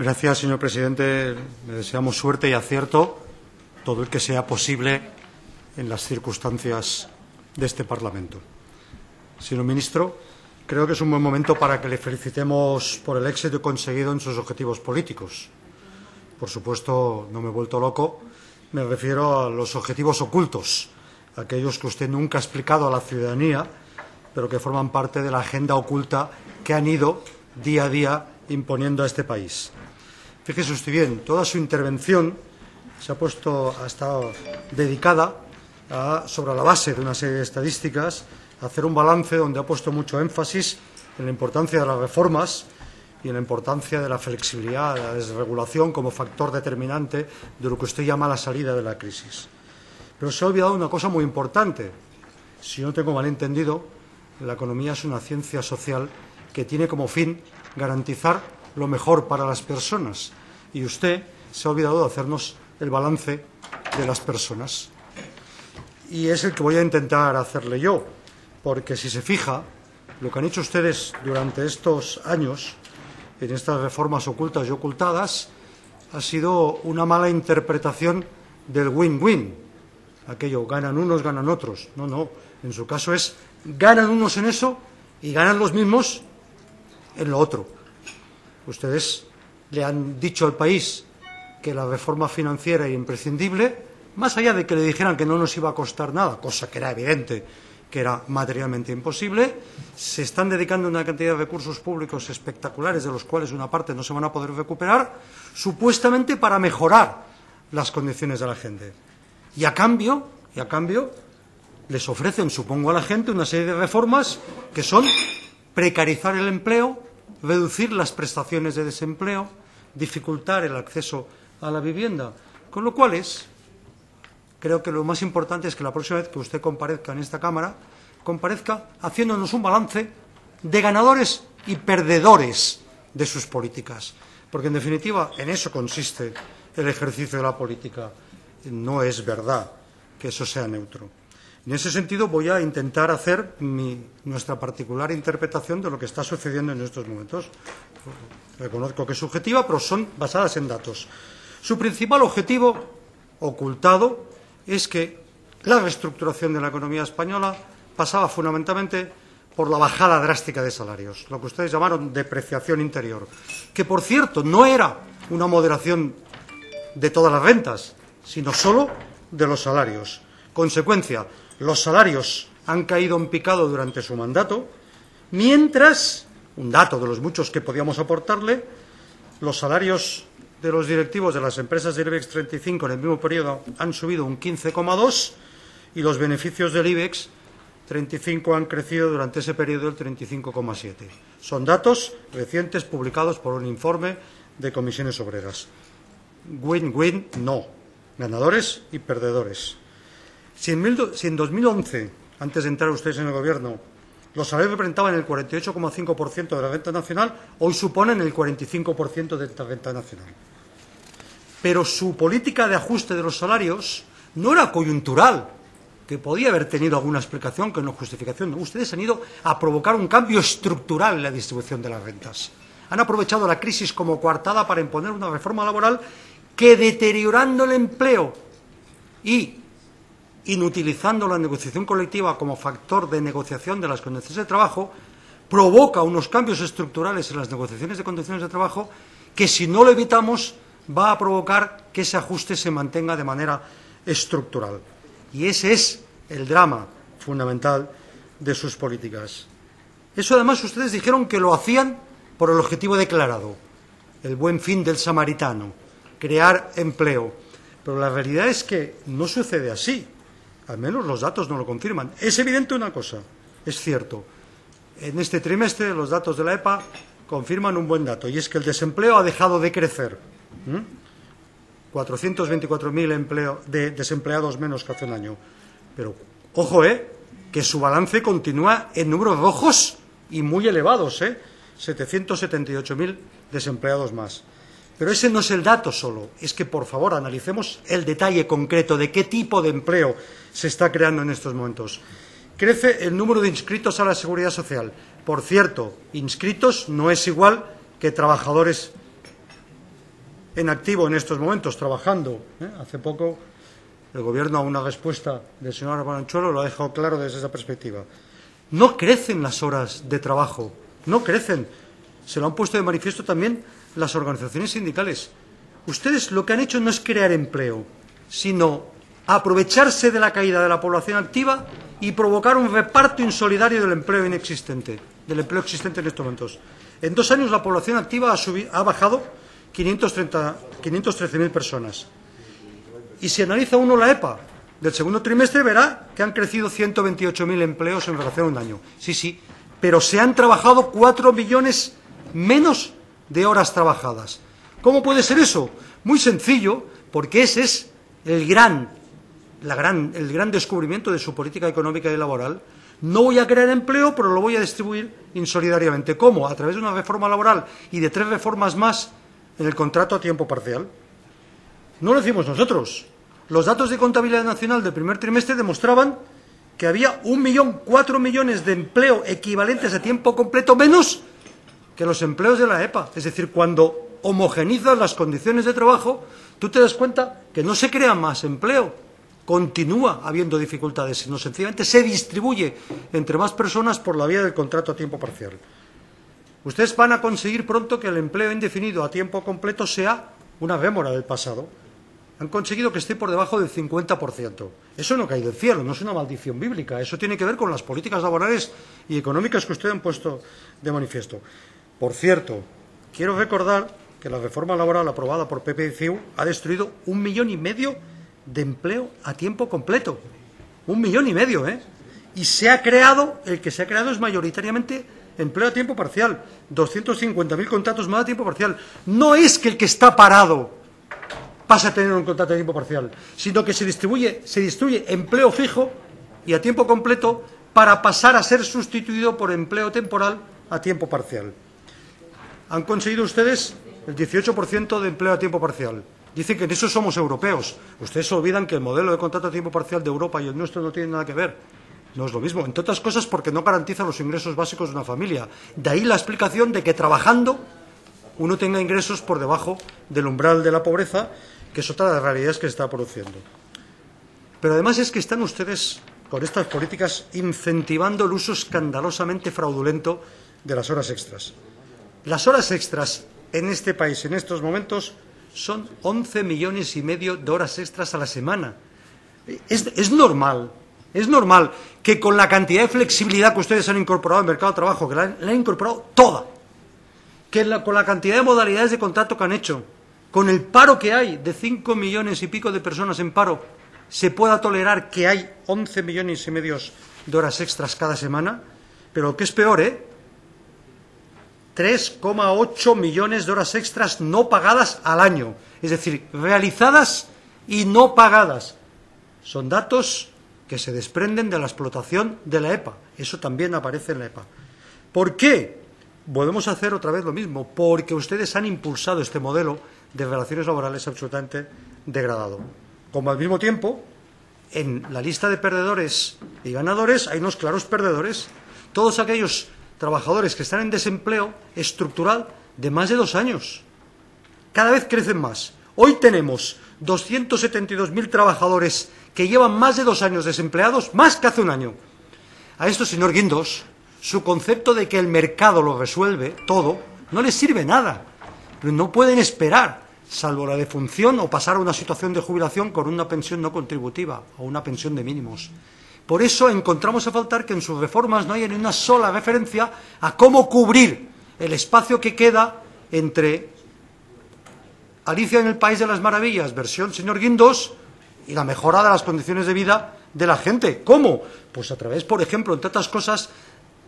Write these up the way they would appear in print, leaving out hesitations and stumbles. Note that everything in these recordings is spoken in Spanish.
Gracias, señor presidente. Le deseamos suerte y acierto, todo el que sea posible en las circunstancias de este Parlamento. Señor ministro, creo que es un buen momento para que le felicitemos por el éxito conseguido en sus objetivos políticos. Por supuesto, no me he vuelto loco, me refiero a los objetivos ocultos, aquellos que usted nunca ha explicado a la ciudadanía, pero que forman parte de la agenda oculta que han ido día a día imponiendo a este país. Fíjese usted bien, toda su intervención ha estado dedicada sobre la base de una serie de estadísticas, a hacer un balance donde ha puesto mucho énfasis en la importancia de las reformas y en la importancia de la flexibilidad, de la desregulación como factor determinante de lo que usted llama la salida de la crisis. Pero se ha olvidado una cosa muy importante. Si no tengo mal entendido, la economía es una ciencia social que tiene como fin garantizar lo mejor para las personas. Y usted se ha olvidado de hacernos el balance de las personas. Y es el que voy a intentar hacerle yo, porque si se fija, lo que han hecho ustedes durante estos años, en estas reformas ocultas y ocultadas, ha sido una mala interpretación del win-win. Aquello, ganan unos, ganan otros. No, no, en su caso es, ganan unos en eso y ganan los mismos en lo otro. Ustedes le han dicho al país que la reforma financiera era imprescindible, más allá de que le dijeran que no nos iba a costar nada, cosa que era evidente que era materialmente imposible. Se están dedicando una cantidad de recursos públicos espectaculares, de los cuales una parte no se van a poder recuperar, supuestamente para mejorar las condiciones de la gente. Y a cambio, les ofrecen, supongo, a la gente una serie de reformas que son precarizar el empleo, reducir las prestaciones de desempleo, dificultar el acceso a la vivienda. Con lo cual creo que lo más importante es que la próxima vez que usted comparezca en esta Cámara, comparezca haciéndonos un balance de ganadores y perdedores de sus políticas. Porque, en definitiva, en eso consiste el ejercicio de la política. No es verdad que eso sea neutro. En ese sentido, voy a intentar hacer nuestra particular interpretación de lo que está sucediendo en estos momentos. Reconozco que es subjetiva, pero son basadas en datos. Su principal objetivo, ocultado, es que la reestructuración de la economía española pasaba fundamentalmente por la bajada drástica de salarios, lo que ustedes llamaron depreciación interior, que, por cierto, no era una moderación de todas las rentas, sino solo de los salarios. Consecuencia, los salarios han caído en picado durante su mandato, mientras, un dato de los muchos que podíamos aportarle, los salarios de los directivos de las empresas del IBEX 35 en el mismo periodo han subido un 15,2 y los beneficios del IBEX 35 han crecido durante ese periodo el 35,7. Son datos recientes publicados por un informe de Comisiones Obreras. Win-win, no. Ganadores y perdedores. Si en 2011, antes de entrar ustedes en el Gobierno, los salarios representaban el 48,5% de la renta nacional, hoy suponen el 45% de esta renta nacional. Pero su política de ajuste de los salarios no era coyuntural, que podía haber tenido alguna explicación, que no justificación. Ustedes han ido a provocar un cambio estructural en la distribución de las rentas. Han aprovechado la crisis como coartada para imponer una reforma laboral que, deteriorando el empleo y inutilizando la negociación colectiva como factor de negociación de las condiciones de trabajo, provoca unos cambios estructurales en las negociaciones de condiciones de trabajo que, si no lo evitamos, va a provocar que ese ajuste se mantenga de manera estructural. Y ese es el drama fundamental de sus políticas. Eso, además, ustedes dijeron que lo hacían por el objetivo declarado, el buen fin del samaritano, crear empleo. Pero la realidad es que no sucede así. Al menos los datos no lo confirman. Es evidente una cosa, es cierto. En este trimestre los datos de la EPA confirman un buen dato, y es que el desempleo ha dejado de crecer. 424.000 desempleados menos que hace un año. Pero, ojo, que su balance continúa en números rojos y muy elevados, 778.000 desempleados más. Pero ese no es el dato solo, es que, por favor, analicemos el detalle concreto de qué tipo de empleo se está creando en estos momentos. Crece el número de inscritos a la Seguridad Social. Por cierto, inscritos no es igual que trabajadores en activo en estos momentos, trabajando. Hace poco el Gobierno, a una respuesta del señor Baranchuelo, lo ha dejado claro desde esa perspectiva. No crecen las horas de trabajo, no crecen. Se lo han puesto de manifiesto también las organizaciones sindicales. Ustedes lo que han hecho no es crear empleo, sino aprovecharse de la caída de la población activa y provocar un reparto insolidario del empleo inexistente, del empleo existente en estos momentos. En 2 años la población activa ha bajado 513.000 personas. Y si analiza uno la EPA del segundo trimestre, verá que han crecido 128.000 empleos en relación a un año. Sí, sí, pero se han trabajado 4 millones menos de horas trabajadas. ¿Cómo puede ser eso? Muy sencillo, porque ese es el gran descubrimiento de su política económica y laboral. No voy a crear empleo, pero lo voy a distribuir insolidariamente. ¿Cómo? A través de una reforma laboral y de 3 reformas más en el contrato a tiempo parcial. No lo decimos nosotros. Los datos de contabilidad nacional del primer trimestre demostraban que había 4 millones de empleo equivalentes a tiempo completo menos que los empleos de la EPA. Es decir, cuando homogenizas las condiciones de trabajo, tú te das cuenta que no se crea más empleo. Continúa habiendo dificultades, sino sencillamente se distribuye entre más personas por la vía del contrato a tiempo parcial. Ustedes van a conseguir pronto que el empleo indefinido a tiempo completo sea una rémora del pasado. Han conseguido que esté por debajo del 50%. Eso no cae del cielo, no es una maldición bíblica. Eso tiene que ver con las políticas laborales y económicas que ustedes han puesto de manifiesto. Por cierto, quiero recordar que la reforma laboral aprobada por PP y CiU ha destruido 1,5 millones de empleo a tiempo completo. 1,5 millones, Y se ha creado, el que se ha creado es mayoritariamente empleo a tiempo parcial. 250.000 contratos más a tiempo parcial. No es que el que está parado pase a tener un contrato a tiempo parcial, sino que se distribuye empleo fijo y a tiempo completo para pasar a ser sustituido por empleo temporal a tiempo parcial. Han conseguido ustedes el 18% de empleo a tiempo parcial. Dicen que en eso somos europeos. Ustedes se olvidan que el modelo de contrato a tiempo parcial de Europa y el nuestro no tienen nada que ver. No es lo mismo, entre otras cosas porque no garantiza los ingresos básicos de una familia. De ahí la explicación de que trabajando uno tenga ingresos por debajo del umbral de la pobreza, que es otra de las realidades que se está produciendo. Pero además es que están ustedes, con estas políticas, incentivando el uso escandalosamente fraudulento de las horas extras. Las horas extras en este país, en estos momentos, son 11,5 millones de horas extras a la semana. Es normal que con la cantidad de flexibilidad que ustedes han incorporado al mercado de trabajo, que la han incorporado toda, con la cantidad de modalidades de contrato que han hecho, con el paro que hay de 5 millones y pico de personas en paro, se pueda tolerar que hay 11,5 millones de horas extras cada semana. Pero lo que es peor, 3,8 millones de horas extras no pagadas al año, es decir, realizadas y no pagadas. Son datos que se desprenden de la explotación de la EPA. Eso también aparece en la EPA. ¿Por qué? Volvemos a hacer otra vez lo mismo, porque ustedes han impulsado este modelo de relaciones laborales absolutamente degradado. Como al mismo tiempo, en la lista de perdedores y ganadores hay unos claros perdedores. Todos aquellos trabajadores que están en desempleo estructural de más de 2 años. Cada vez crecen más. Hoy tenemos 272.000 trabajadores que llevan más de 2 años desempleados, más que hace un año. A esto, señor Guindos, su concepto de que el mercado lo resuelve todo no les sirve nada. No pueden esperar, salvo la defunción o pasar a una situación de jubilación con una pensión no contributiva o una pensión de mínimos. Por eso encontramos a faltar que en sus reformas no haya ni una sola referencia a cómo cubrir el espacio que queda entre Alicia en el País de las Maravillas, versión señor Guindos, y la mejora de las condiciones de vida de la gente. ¿Cómo? Pues a través, por ejemplo, entre otras cosas,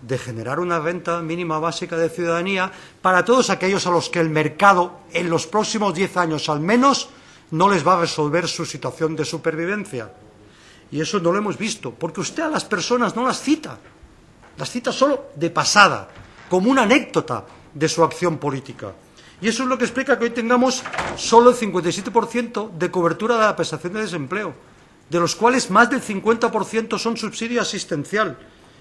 de generar una renta mínima básica de ciudadanía para todos aquellos a los que el mercado en los próximos 10 años al menos no les va a resolver su situación de supervivencia. Y eso no lo hemos visto, porque usted a las personas no las cita solo de pasada, como una anécdota de su acción política. Y eso es lo que explica que hoy tengamos solo el 57% de cobertura de la prestación de desempleo, de los cuales más del 50% son subsidio asistencial,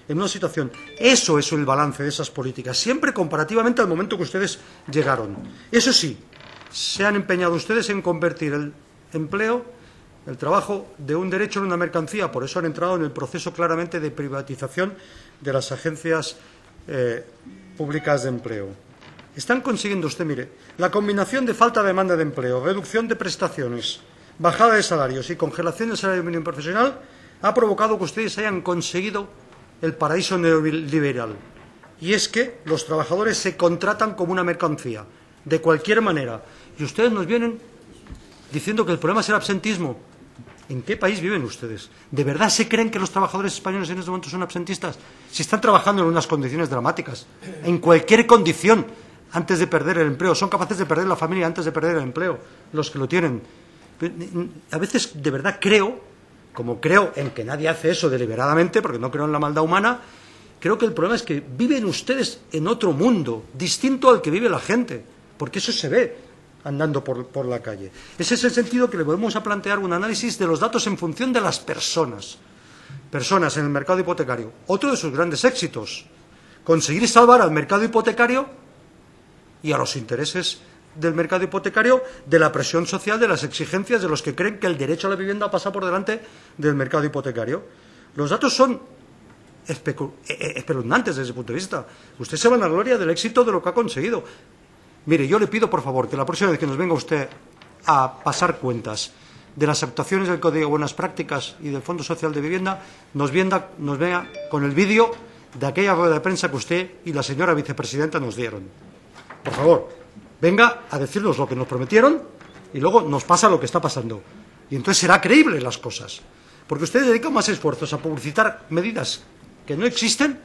en una situación. Eso es el balance de esas políticas, siempre comparativamente al momento que ustedes llegaron. Eso sí, se han empeñado ustedes en convertir el empleo, el trabajo, de un derecho en una mercancía. Por eso han entrado en el proceso claramente de privatización de las agencias públicas de empleo. Están consiguiendo usted, mire, la combinación de falta de demanda de empleo, reducción de prestaciones, bajada de salarios y congelación del salario mínimo profesional ha provocado que ustedes hayan conseguido el paraíso neoliberal. Y es que los trabajadores se contratan como una mercancía, de cualquier manera. Y ustedes nos vienen diciendo que el problema es el absentismo. ¿En qué país viven ustedes? ¿De verdad se creen que los trabajadores españoles en este momento son absentistas? Si están trabajando en unas condiciones dramáticas, en cualquier condición, antes de perder el empleo. Son capaces de perder la familia antes de perder el empleo, los que lo tienen. A veces, de verdad, creo, como creo en que nadie hace eso deliberadamente, porque no creo en la maldad humana, creo que el problema es que viven ustedes en otro mundo, distinto al que vive la gente, porque eso se ve andando por la calle. Ese es el sentido que le volvemos a plantear un análisis de los datos en función de las personas. Personas en el mercado hipotecario. Otro de sus grandes éxitos, conseguir salvar al mercado hipotecario y a los intereses del mercado hipotecario de la presión social, de las exigencias de los que creen que el derecho a la vivienda pasa por delante del mercado hipotecario. Los datos son espeluznantes desde ese punto de vista. Usted se va a la gloria del éxito de lo que ha conseguido. Mire, yo le pido, por favor, que la próxima vez que nos venga usted a pasar cuentas de las actuaciones del Código de Buenas Prácticas y del Fondo Social de Vivienda, nos vea con el vídeo de aquella rueda de prensa que usted y la señora vicepresidenta nos dieron. Por favor, venga a decirnos lo que nos prometieron y luego nos pasa lo que está pasando. Y entonces será creíble las cosas. Porque ustedes dedican más esfuerzos a publicitar medidas que no existen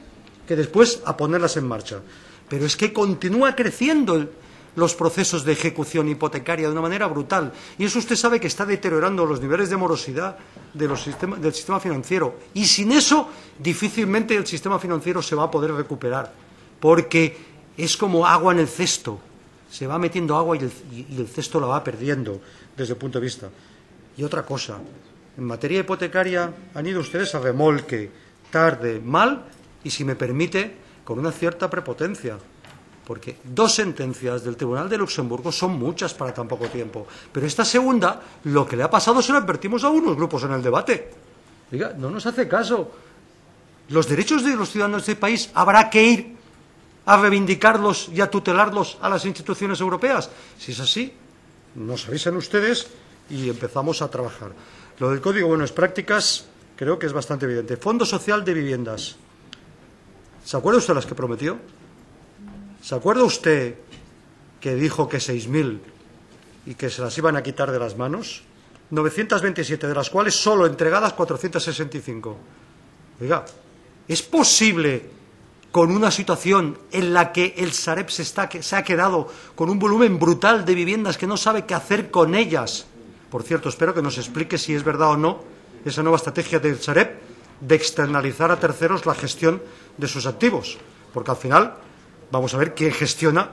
que después a ponerlas en marcha. Pero es que continúa creciendo los procesos de ejecución hipotecaria de una manera brutal. Y eso usted sabe que está deteriorando los niveles de morosidad del sistema financiero. Y sin eso, difícilmente el sistema financiero se va a poder recuperar. Porque es como agua en el cesto. Se va metiendo agua y el cesto la va perdiendo desde el punto de vista. Y otra cosa, en materia hipotecaria han ido ustedes a remolque, tarde, mal y, si me permite, con una cierta prepotencia. Porque 2 sentencias del Tribunal de Luxemburgo son muchas para tan poco tiempo. Pero esta segunda, lo que le ha pasado se lo advertimos a algunos grupos en el debate. Oiga, no nos hace caso. Los derechos de los ciudadanos de este país habrá que ir a reivindicarlos y a tutelarlos a las instituciones europeas. Si es así, nos avisan ustedes y empezamos a trabajar. Lo del Código de Buenas Prácticas creo que es bastante evidente. Fondo Social de Viviendas. ¿Se acuerda usted las que prometió? ¿Se acuerda usted que dijo que 6.000 y que se las iban a quitar de las manos? 927, de las cuales solo entregadas 465. Oiga, ¿es posible, con una situación en la que el Sareb se ha quedado con un volumen brutal de viviendas que no sabe qué hacer con ellas? Por cierto, espero que nos explique si es verdad o no esa nueva estrategia del Sareb de externalizar a terceros la gestión de sus activos, porque al final vamos a ver quién gestiona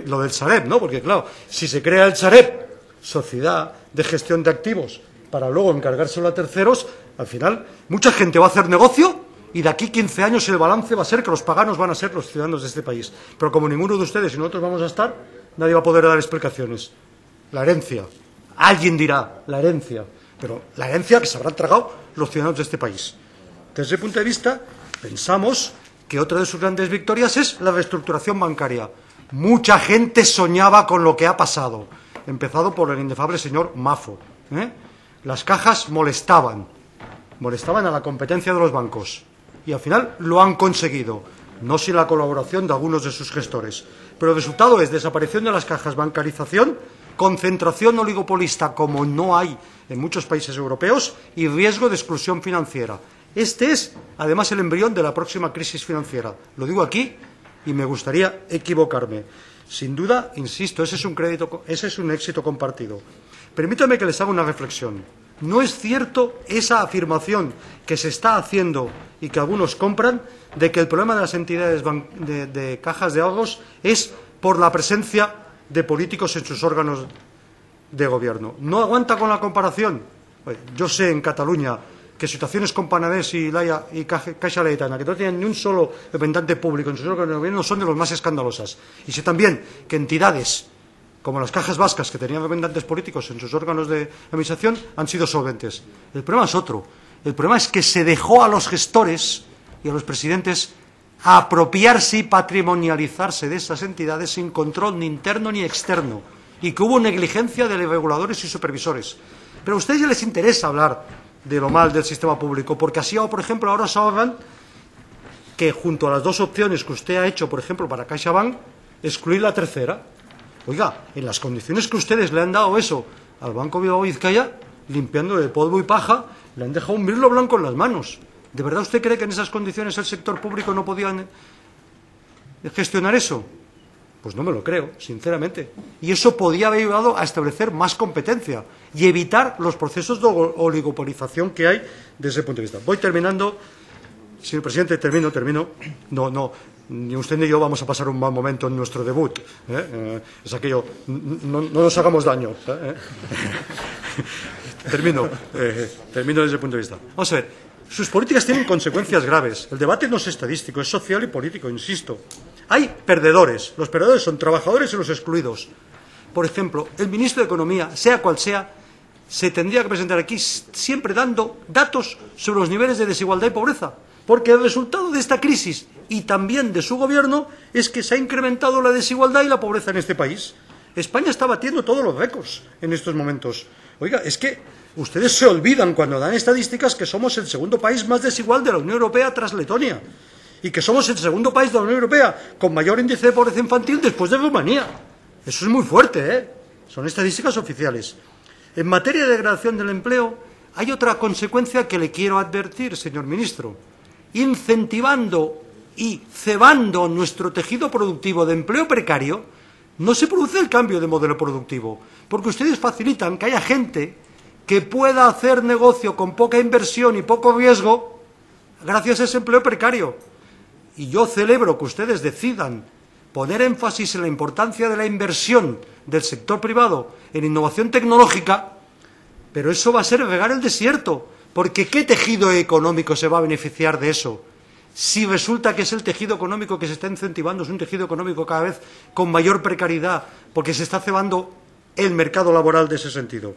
lo del Sareb, ¿no? Porque claro, si se crea el Sareb, Sociedad de Gestión de Activos, para luego encargárselo a terceros, al final mucha gente va a hacer negocio y de aquí 15 años el balance va a ser que los paganos van a ser los ciudadanos de este país. Pero como ninguno de ustedes y nosotros vamos a estar, nadie va a poder dar explicaciones. La herencia. Alguien dirá, la herencia. Pero la herencia que se habrán tragado los ciudadanos de este país. Desde ese punto de vista, pensamos que otra de sus grandes victorias es la reestructuración bancaria. Mucha gente soñaba con lo que ha pasado, empezado por el inefable señor Mafo. Las cajas molestaban a la competencia de los bancos y al final lo han conseguido, no sin la colaboración de algunos de sus gestores. Pero el resultado es desaparición de las cajas, bancarización, concentración oligopolista como no hay en muchos países europeos y riesgo de exclusión financiera. Este es, además, el embrión de la próxima crisis financiera. Lo digo aquí y me gustaría equivocarme. Sin duda, insisto, ese es un éxito compartido. Permítanme que les haga una reflexión. No es cierto esa afirmación que se está haciendo y que algunos compran de que el problema de las entidades de cajas de ahorros es por la presencia de políticos en sus órganos de gobierno. ¿No aguanta con la comparación? Yo sé en Cataluña que situaciones con Penedès y Caixa Laietana, que no tienen ni un solo representante público en sus órganos de gobierno, son de los más escandalosas. Y sé también que entidades como las cajas vascas que tenían representantes políticos en sus órganos de administración, han sido solventes. El problema es otro. El problema es que se dejó a los gestores y a los presidentes apropiarse y patrimonializarse de esas entidades sin control ni interno ni externo, y que hubo negligencia de los reguladores y supervisores. Pero a ustedes ya les interesa hablar de lo mal del sistema público, porque así, por ejemplo, ahora se ahorran que junto a las dos opciones que usted ha hecho, por ejemplo, para CaixaBank, excluir la tercera. Oiga, en las condiciones que ustedes le han dado eso al Banco Bilbao Vizcaya, limpiando de polvo y paja, le han dejado un mirlo blanco en las manos. ¿De verdad usted cree que en esas condiciones el sector público no podía gestionar eso? Pues no me lo creo, sinceramente. Y eso podía haber ayudado a establecer más competencia y evitar los procesos de oligopolización que hay desde ese punto de vista. Voy terminando. Señor presidente, termino. No, ni usted ni yo vamos a pasar un mal momento en nuestro debut. Es aquello, no nos hagamos daño. Termino desde ese punto de vista. Vamos a ver, sus políticas tienen consecuencias graves. El debate no es estadístico, es social y político, insisto. Hay perdedores. Los perdedores son trabajadores y los excluidos. Por ejemplo, el ministro de Economía, sea cual sea, se tendría que presentar aquí siempre dando datos sobre los niveles de desigualdad y pobreza. Porque el resultado de esta crisis y también de su gobierno es que se ha incrementado la desigualdad y la pobreza en este país. España está batiendo todos los récords en estos momentos. Oiga, es que ustedes se olvidan cuando dan estadísticas que somos el segundo país más desigual de la Unión Europea tras Letonia y que somos el segundo país de la Unión Europea con mayor índice de pobreza infantil después de Rumanía. Eso es muy fuerte, ¿eh? Son estadísticas oficiales. En materia de degradación del empleo, hay otra consecuencia que le quiero advertir, señor ministro. Incentivando y cebando nuestro tejido productivo de empleo precario, no se produce el cambio de modelo productivo, porque ustedes facilitan que haya gente que pueda hacer negocio con poca inversión y poco riesgo gracias a ese empleo precario. Y yo celebro que ustedes decidan poner énfasis en la importancia de la inversión del sector privado en innovación tecnológica, pero eso va a ser regar el desierto, porque ¿qué tejido económico se va a beneficiar de eso? Si resulta que es el tejido económico que se está incentivando, es un tejido económico cada vez con mayor precariedad, porque se está cebando el mercado laboral de ese sentido.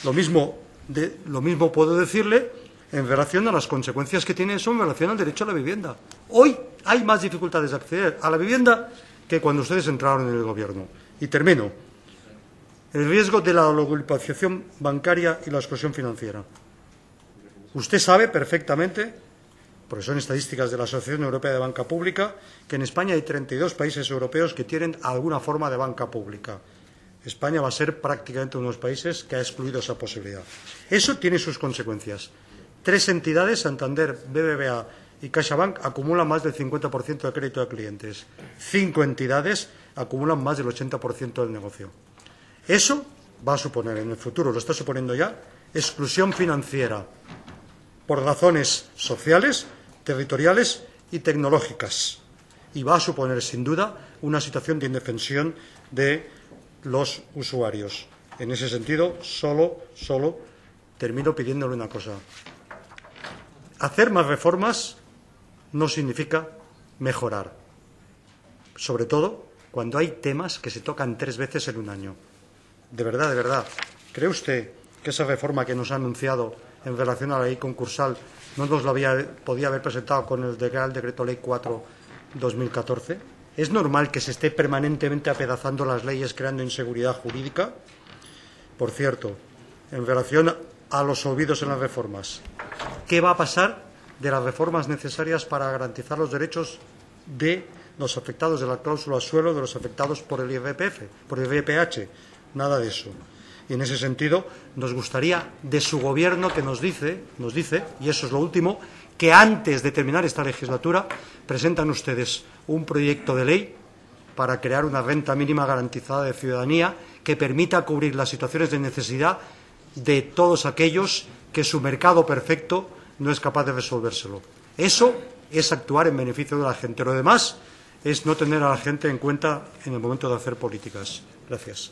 Lo mismo puedo decirle en relación a las consecuencias que tiene eso en relación al derecho a la vivienda. Hoy hay más dificultades de acceder a la vivienda que cuando ustedes entraron en el gobierno. Y termino. El riesgo de la oligopolización bancaria y la exclusión financiera. Usted sabe perfectamente, porque son estadísticas de la Asociación Europea de Banca Pública, que en España hay 32 países europeos que tienen alguna forma de banca pública. España va a ser prácticamente uno de los países que ha excluido esa posibilidad. Eso tiene sus consecuencias. 3 entidades, Santander, BBVA y CaixaBank, acumulan más del 50% de crédito de clientes. 5 entidades acumulan más del 80% del negocio. Eso va a suponer, en el futuro lo está suponiendo ya, exclusión financiera por razones sociales, territoriales y tecnológicas. Y va a suponer, sin duda, una situación de indefensión de los usuarios. En ese sentido, solo termino pidiéndole una cosa. Hacer más reformas no significa mejorar. Sobre todo cuando hay temas que se tocan 3 veces en un año. De verdad, ¿cree usted que esa reforma que nos ha anunciado en relación a la ley concursal no nos la podía haber presentado con el Real Decreto Ley 4/2014? ¿Es normal que se esté permanentemente apedazando las leyes creando inseguridad jurídica? Por cierto, en relación a los olvidos en las reformas, ¿qué va a pasar de las reformas necesarias para garantizar los derechos de los afectados de la cláusula suelo, de los afectados por el IRPH? Nada de eso. Y en ese sentido, nos gustaría de su gobierno que nos dice, y eso es lo último, que antes de terminar esta legislatura presentan ustedes un proyecto de ley para crear una renta mínima garantizada de ciudadanía que permita cubrir las situaciones de necesidad de todos aquellos que su mercado perfecto no es capaz de resolvérselo. Eso es actuar en beneficio de la gente. Lo demás es no tener a la gente en cuenta en el momento de hacer políticas. Gracias.